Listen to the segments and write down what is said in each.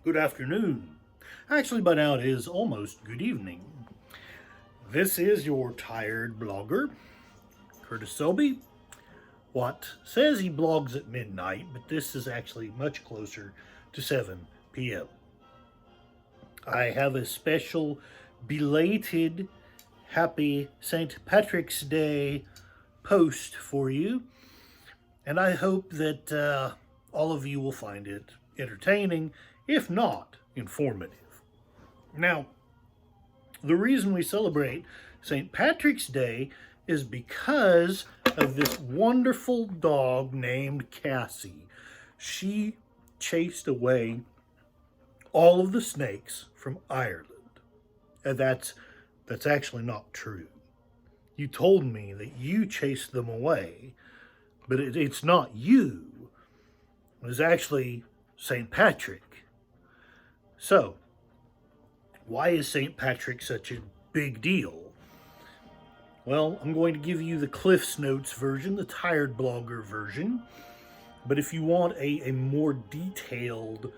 good afternoon. Actually, by now it is almost good evening. This is your tired blogger, Curtis Selby. What says he blogs at midnight, but this is actually much closer to 7 p.m. I have a special belated happy St. Patrick's Day post for you, and I hope that all of you will find it entertaining, if not informative. Now, the reason we celebrate St. Patrick's Day is because of this wonderful dog named Cassie. She chased away all of the snakes from Ireland. And that's actually not true. You told me that you chased them away, but it's not you. It was actually St. Patrick. So, why is St. Patrick such a big deal? Well, I'm going to give you the Cliff's Notes version, the Tired Blogger version. But if you want a more detailed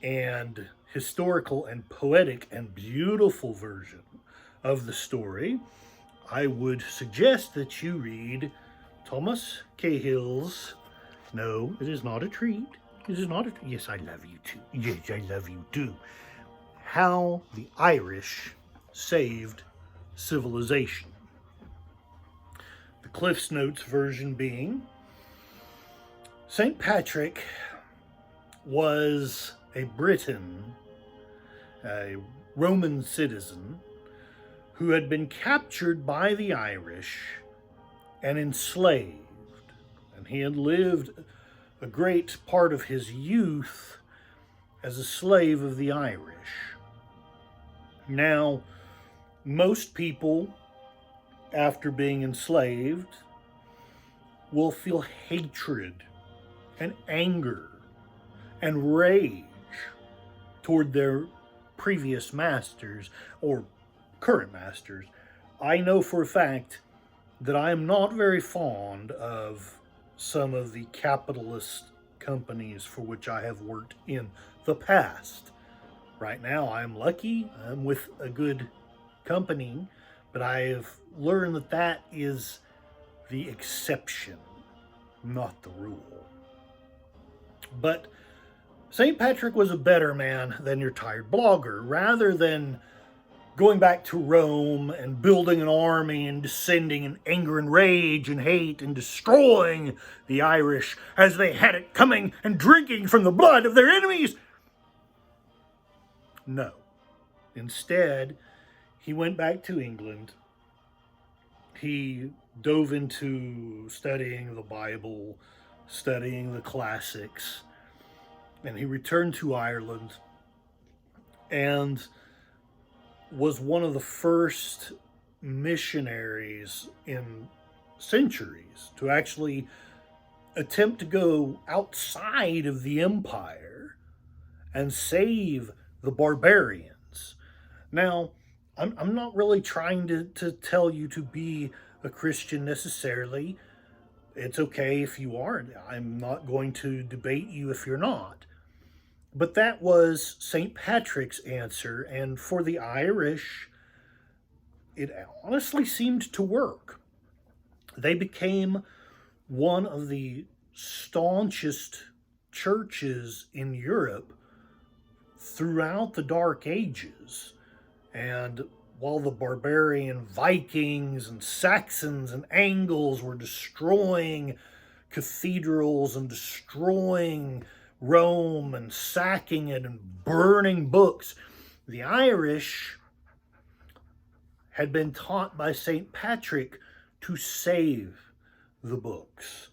and historical and poetic and beautiful version of the story, I would suggest that you read Thomas Cahill's No, It Is Not a Treat. It is not a treat. Yes, I love you too. Yes, I love you too. How the Irish Saved Civilization. The Cliff's Notes version being St. Patrick was a Briton, a Roman citizen, who had been captured by the Irish and enslaved. And he had lived a great part of his youth as a slave of the Irish. Now, most people, after being enslaved, will feel hatred and anger and rage toward their previous masters or current masters. I know for a fact that I am not very fond of some of the capitalist companies for which I have worked in the past. Right now, I'm lucky. I'm with a good company, but I have learned that that is the exception, not the rule. But St. Patrick was a better man than your tired blogger. Rather than going back to Rome and building an army and descending in anger and rage and hate and destroying the Irish as they had it coming and drinking from the blood of their enemies, no. Instead, he went back to England. He dove into studying the Bible, studying the classics, and he returned to Ireland and was one of the first missionaries in centuries to actually attempt to go outside of the empire and save the barbarians. Now, I'm not really trying to tell you to be a Christian necessarily. It's okay if you aren't. I'm not going to debate you if you're not. But that was St. Patrick's answer, and for the Irish, it honestly seemed to work. They became one of the staunchest churches in Europe throughout the Dark Ages. And while the barbarian Vikings and Saxons and Angles were destroying cathedrals and destroying Rome and sacking it and burning books, the Irish had been taught by St. Patrick to save the books.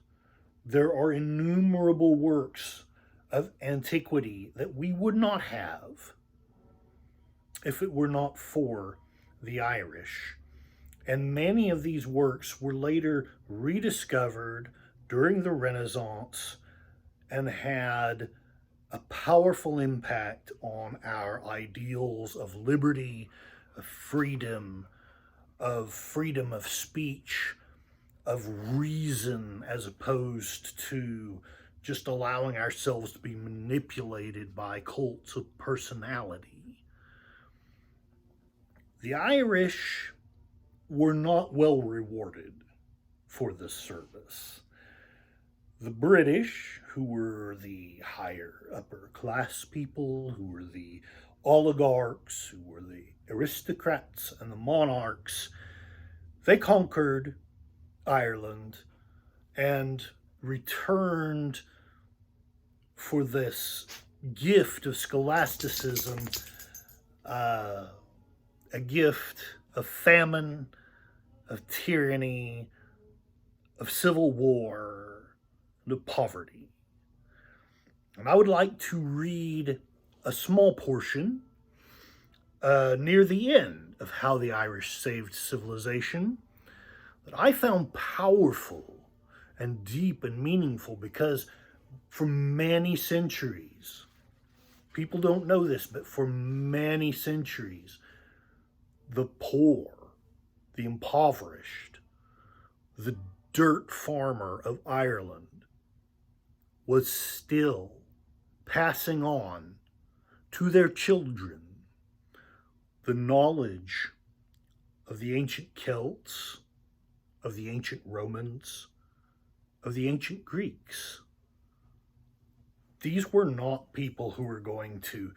There are innumerable works of antiquity that we would not have if it were not for the Irish. And many of these works were later rediscovered during the Renaissance and had a powerful impact on our ideals of liberty, of freedom of speech, of reason, as opposed to just allowing ourselves to be manipulated by cults of personality. The Irish were not well rewarded for this service. The British, who were the higher upper class people, who were the oligarchs, who were the aristocrats and the monarchs, they conquered Ireland and returned for this gift of scholasticism, a gift of famine, of tyranny, of civil war, and of poverty. And I would like to read a small portion near the end of How the Irish Saved Civilization that I found powerful and deep and meaningful, because for many centuries, people don't know this, but for many centuries, the poor, the impoverished, the dirt farmer of Ireland was still passing on to their children the knowledge of the ancient Celts, of the ancient Romans, of the ancient Greeks. These were not people who were going to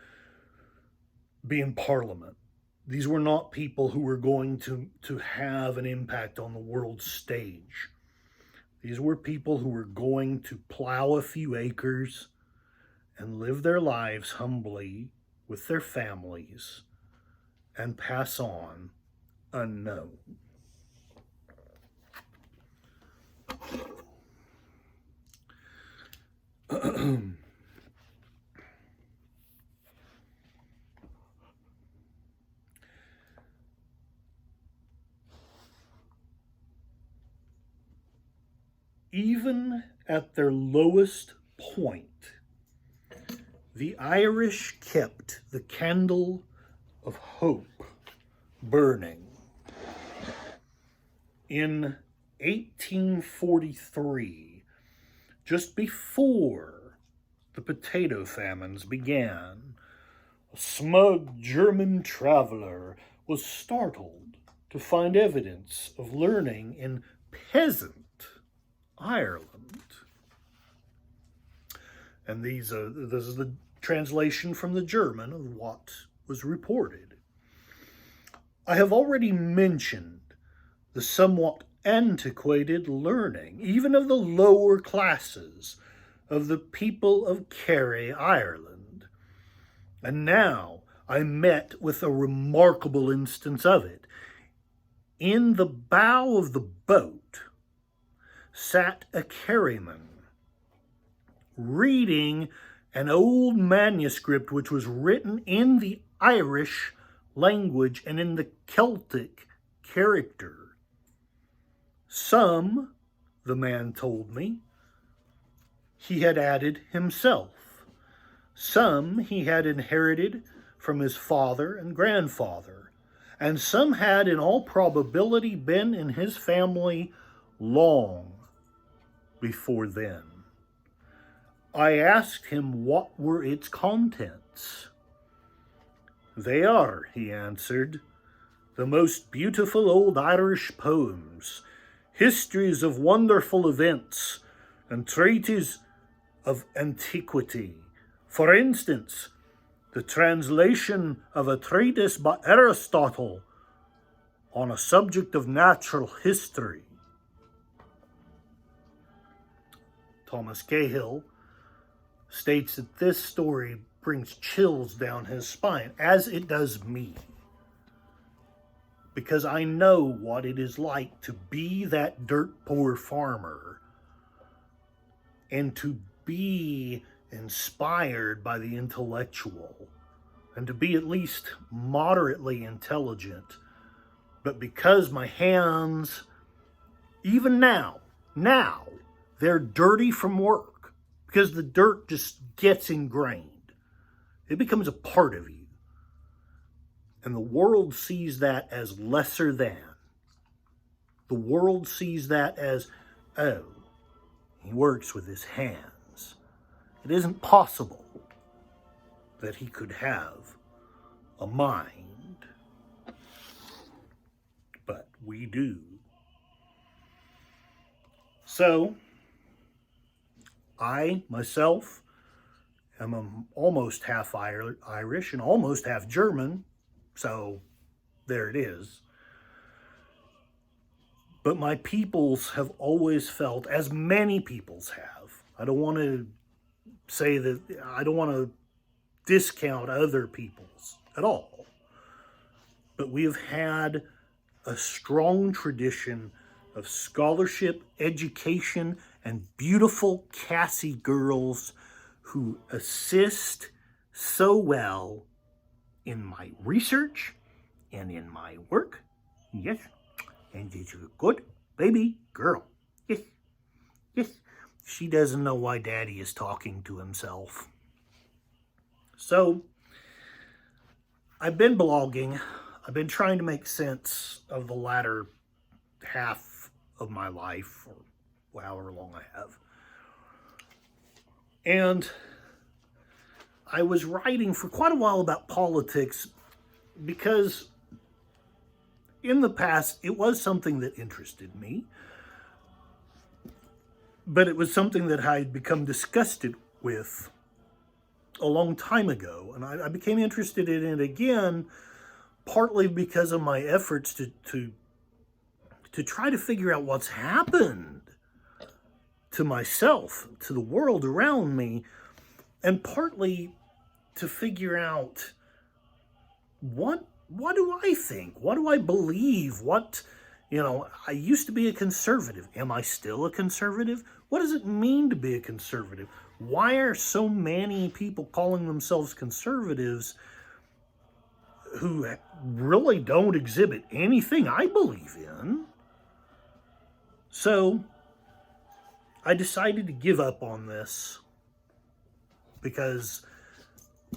be in Parliament. These were not people who were going to have an impact on the world stage. These were people who were going to plow a few acres and live their lives humbly with their families and pass on unknown. Even at their lowest point, the Irish kept the candle of hope burning. In 1843, just before the potato famines began, a smug German traveler was startled to find evidence of learning in peasant Ireland. And this is the translation from the German of what was reported. I have already mentioned the somewhat antiquated learning, even of the lower classes, of the people of Kerry, Ireland. And now I met with a remarkable instance of it. In the bow of the boat sat a Kerryman reading an old manuscript which was written in the Irish language and in the Celtic character. Some, the man told me, he had added himself. Some he had inherited from his father and grandfather, and some had in all probability been in his family long before then. I asked him what were its contents. They are, he answered, the most beautiful old Irish poems, histories of wonderful events, and treatises of antiquity. For instance, the translation of a treatise by Aristotle on a subject of natural history. Thomas Cahill states that this story brings chills down his spine, as it does me, because I know what it is like to be that dirt poor farmer and to be inspired by the intellectual and to be at least moderately intelligent. But because my hands, even now, they're dirty from work, because the dirt just gets ingrained. It becomes a part of you. And the world sees that as lesser than. The world sees that as, oh, he works with his hands. It isn't possible that he could have a mind, but we do. So, I, myself, am almost half Irish and almost half German, so there it is. But my peoples have always felt, as many peoples have, I don't want to say that, I don't want to discount other peoples at all, but we have had a strong tradition of scholarship, education, and beautiful Cassie girls who assist so well in my research and in my work. Yes, and she's a good baby girl. Yes, yes. She doesn't know why Daddy is talking to himself. So, I've been blogging. I've been trying to make sense of the latter half of my life, or however long I have. And I was writing for quite a while about politics because in the past it was something that interested me, but it was something that I had become disgusted with a long time ago. And I became interested in it again, partly because of my efforts to try to figure out what's happened to myself, to the world around me, and partly to figure out what do I think? What do I believe? I used to be a conservative. Am I still a conservative? What does it mean to be a conservative? Why are so many people calling themselves conservatives who really don't exhibit anything I believe in? So I decided to give up on this because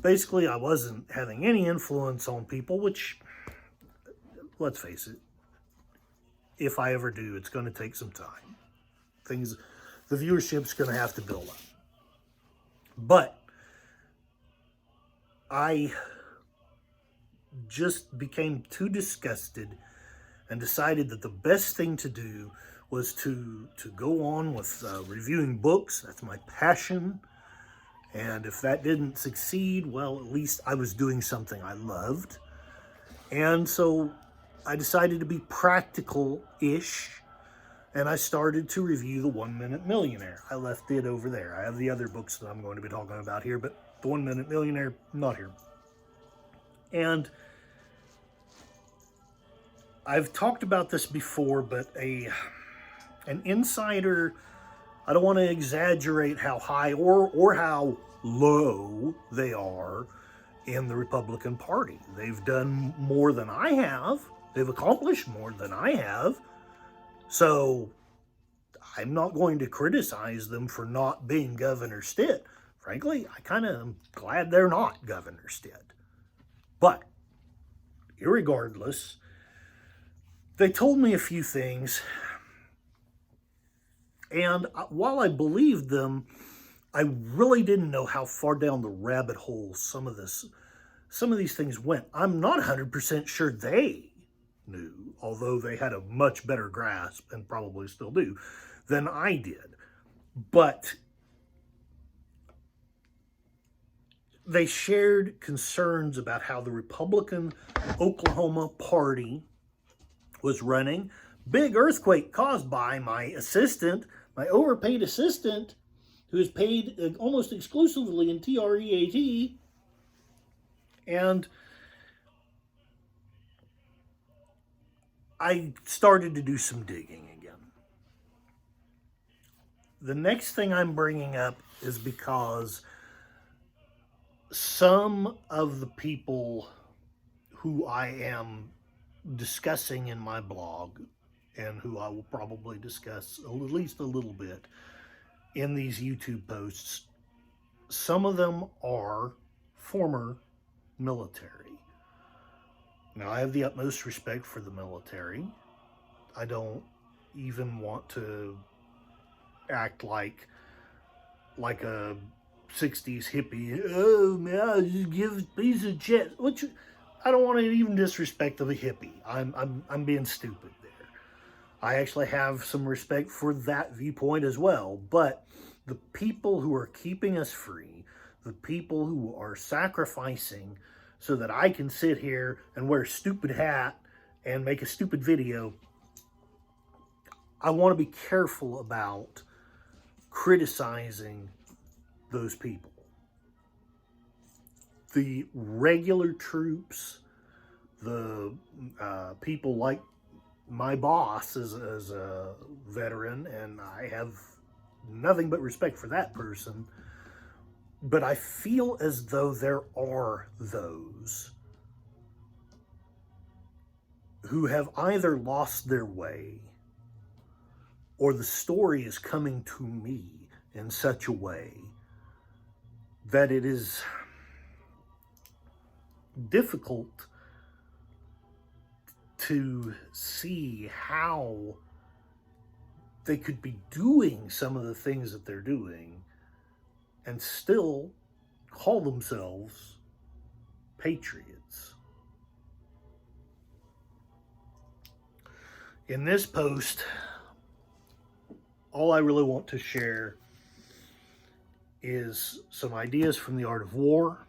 basically I wasn't having any influence on people, which, let's face it, if I ever do, it's going to take some time. The viewership's going to have to build up. But I just became too disgusted and decided that the best thing to do was to go on with reviewing books. That's my passion. And if that didn't succeed, well, at least I was doing something I loved. And so I decided to be practical-ish, and I started to review The 1 Minute Millionaire. I left it over there. I have the other books that I'm going to be talking about here, but The 1 Minute Millionaire, not here. And I've talked about this before, but an insider, I don't want to exaggerate how high or how low they are in the Republican Party. They've done more than I have. They've accomplished more than I have. So I'm not going to criticize them for not being Governor Stitt. Frankly, I kind of am glad they're not Governor Stitt. But irregardless, they told me a few things. And while I believed them, I really didn't know how far down the rabbit hole some of these things went. I'm not 100% sure they knew, although they had a much better grasp, and probably still do, than I did. But they shared concerns about how the Republican Oklahoma Party was running. Big earthquake caused by my overpaid assistant, who is paid almost exclusively in TREAT. And I started to do some digging again. The next thing I'm bringing up is because some of the people who I am discussing in my blog, and who I will probably discuss at least a little bit in these YouTube posts, some of them are former military. Now, I have the utmost respect for the military. I don't even want to act like a 60s hippie. Oh man, just give a piece of chest. I don't want to even disrespect of a hippie. I'm being stupid there. I actually have some respect for that viewpoint as well. But the people who are keeping us free, the people who are sacrificing so that I can sit here and wear a stupid hat and make a stupid video, I want to be careful about criticizing those people. The regular troops, the people like my boss is a veteran, and I have nothing but respect for that person. But I feel as though there are those who have either lost their way, or the story is coming to me in such a way that it is difficult to see how they could be doing some of the things that they're doing and still call themselves patriots. In this post, all I really want to share is some ideas from The Art of War,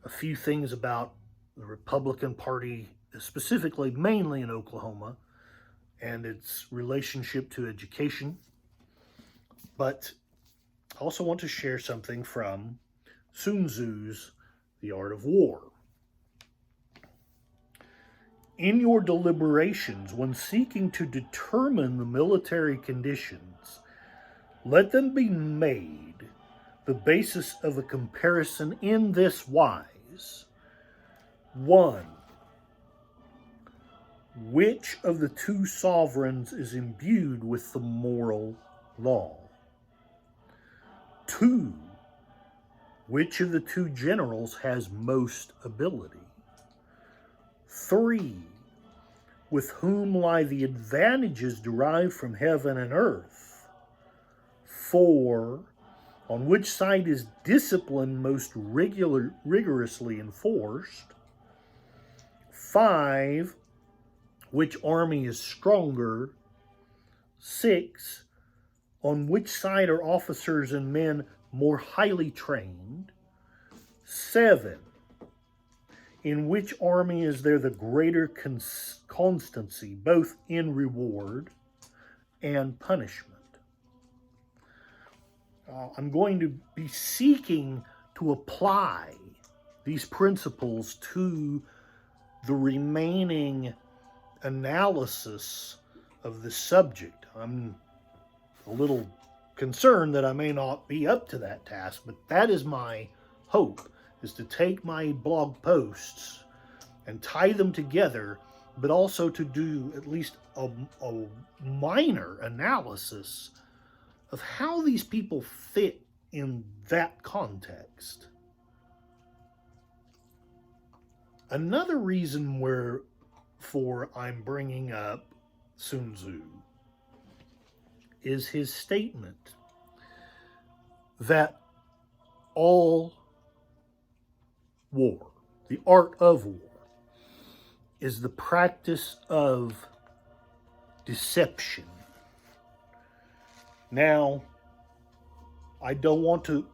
a few things about the Republican Party, specifically mainly in Oklahoma, and its relationship to education. But I also want to share something from Sun Tzu's The Art of War. In your deliberations, when seeking to determine the military conditions, let them be made the basis of a comparison in this wise. 1. Which of the two sovereigns is imbued with the moral law? 2. Which of the two generals has most ability? 3. With whom lie the advantages derived from heaven and earth? 4. On which side is discipline most rigorously enforced? 5. Which army is stronger? 6. On which side are officers and men more highly trained? 7. In which army is there the greater constancy, both in reward and punishment? I'm going to be seeking to apply these principles to the remaining analysis of this subject. I'm a little concerned that I may not be up to that task, but that is my hope, is to take my blog posts and tie them together, but also to do at least a minor analysis of how these people fit in that context. Another reason wherefore I'm bringing up Sun Tzu is his statement that all war, the art of war, is the practice of deception. Now, I don't want to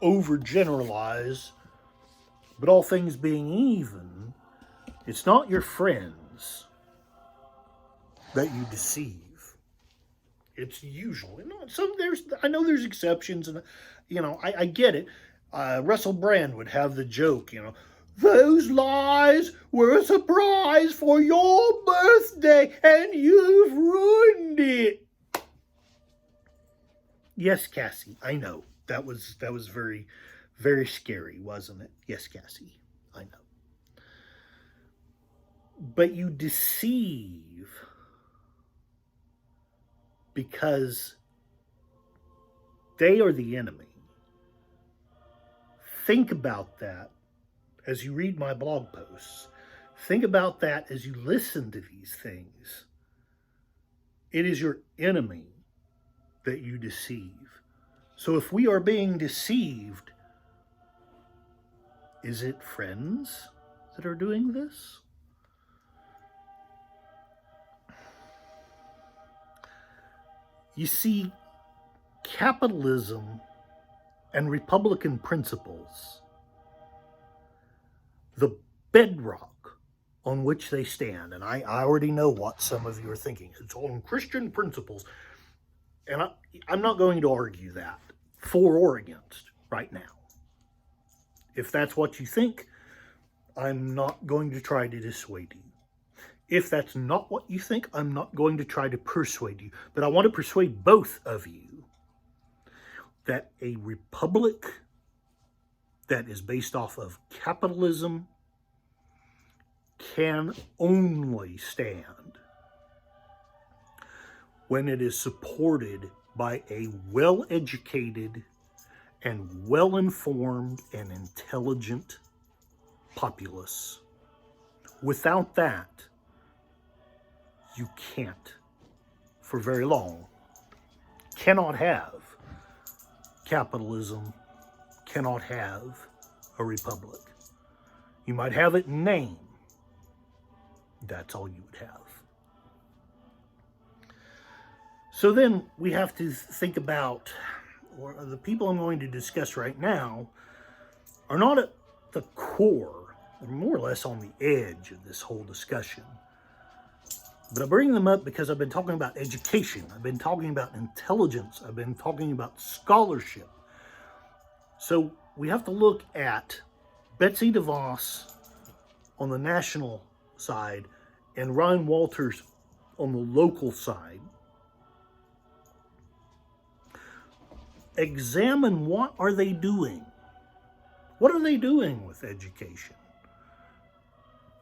overgeneralize, but all things being even, it's not your friends that you deceive. It's usually not. I know there's exceptions, and I get it. Russell Brand would have the joke, those lies were a surprise for your birthday, and you've ruined it. Yes, Cassie, I know. That was very, very scary, wasn't it? Yes, Cassie, I know. But you deceive because they are the enemy. Think about that as you read my blog posts. Think about that as you listen to these things. It is your enemy that you deceive. So if we are being deceived, is it friends that are doing this? You see, capitalism and Republican principles, the bedrock on which they stand, and I already know what some of you are thinking, it's on Christian principles, and I'm not going to argue that for or against right now. If that's what you think, I'm not going to try to dissuade you. If that's not what you think, I'm not going to try to persuade you. But I want to persuade both of you that a republic that is based off of capitalism can only stand when it is supported by a well-educated and well-informed and intelligent populace. Without that, you can't, for very long, cannot have capitalism, cannot have a republic. You might have it in name. That's all you would have. So then we have to think about, or the people I'm going to discuss right now are not at the core, they're more or less on the edge of this whole discussion. But I bring them up because I've been talking about education, I've been talking about intelligence, I've been talking about scholarship. So we have to look at Betsy DeVos on the national side and Ryan Walters on the local side. Examine what are they doing? What are they doing with education?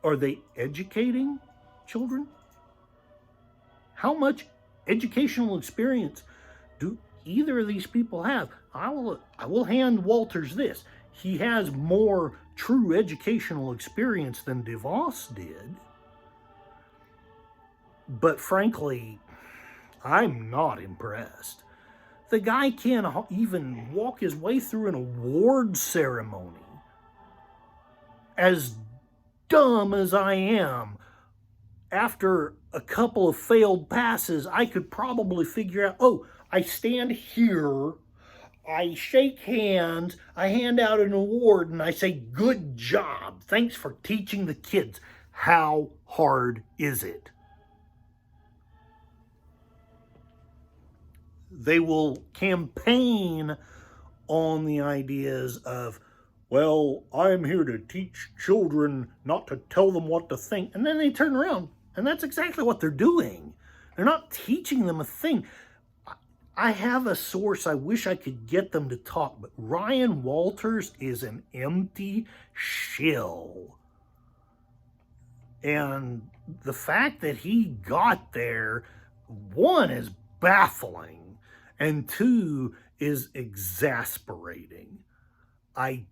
Are they educating children? How much educational experience do either of these people have? I will hand Walters this. He has more true educational experience than DeVos did. But frankly, I'm not impressed. The guy can't even walk his way through an award ceremony. As dumb as I am, after a couple of failed passes, I could probably figure out, oh, I stand here, I shake hands, I hand out an award, and I say, good job. Thanks for teaching the kids. How hard is it? They will campaign on the ideas of, well, I'm here to teach children, not to tell them what to think. And then they turn around, and that's exactly what they're doing. They're not teaching them a thing. I have a source, I wish I could get them to talk, but Ryan Walters is an empty shill. And the fact that he got there, one, is baffling, and two, is exasperating. I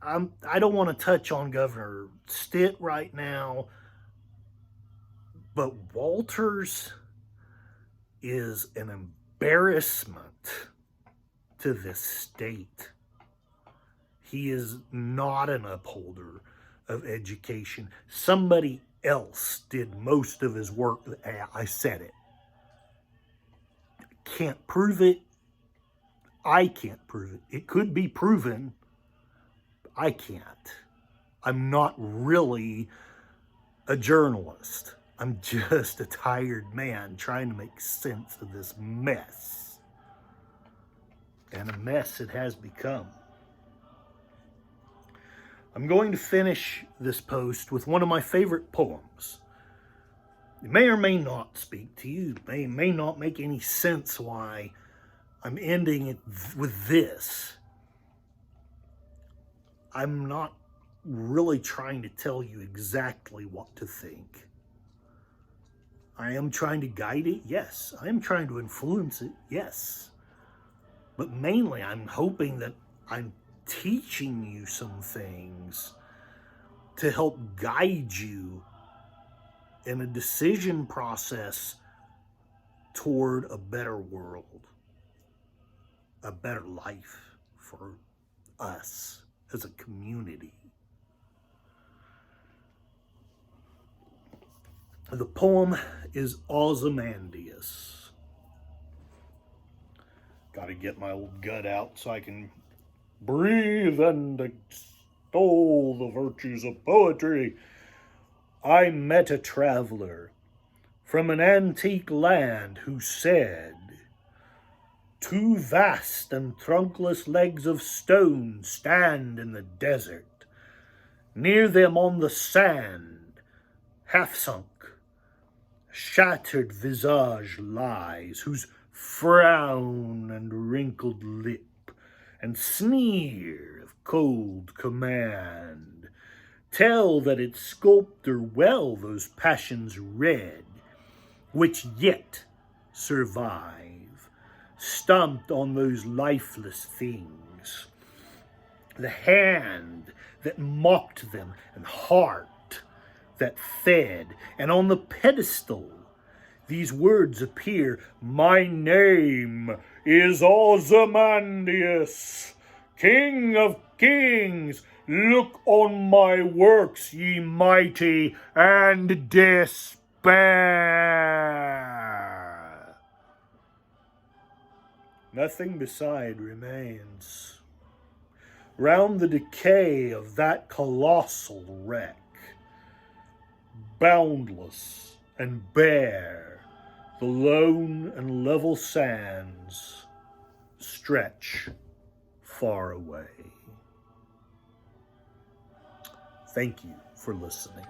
don't want to touch on Governor Stitt right now, but Walters is an embarrassment to this state. He is not an upholder of education. Somebody else did most of his work. I said it. Can't prove it. I can't prove it. It could be proven. I can't. I'm not really a journalist. I'm just a tired man trying to make sense of this mess. And a mess it has become. I'm going to finish this post with one of my favorite poems. It may or may not speak to you. It may not make any sense why I'm ending it with this. I'm not really trying to tell you exactly what to think. I am trying to guide it, yes. I am trying to influence it, yes. But mainly, I'm hoping that I'm teaching you some things to help guide you in a decision process toward a better world. a better life for us as a community. The poem is Ozymandias. Got to get my old gut out so I can breathe and extol the virtues of poetry. I met a traveler from an antique land who said, "Two vast and trunkless legs of stone stand in the desert. Near them on the sand, half sunk, shattered visage lies, whose frown and wrinkled lip and sneer of cold command tell that its sculptor well those passions read, which yet survive, stamped on those lifeless things. The hand that mocked them, and heart that fed, and on the pedestal these words appear, my name is Ozymandias, King of kings, look on my works, ye mighty, and despair. Nothing beside remains. Round the decay of that colossal wreck, boundless and bare, the lone and level sands stretch far away. Thank you for listening.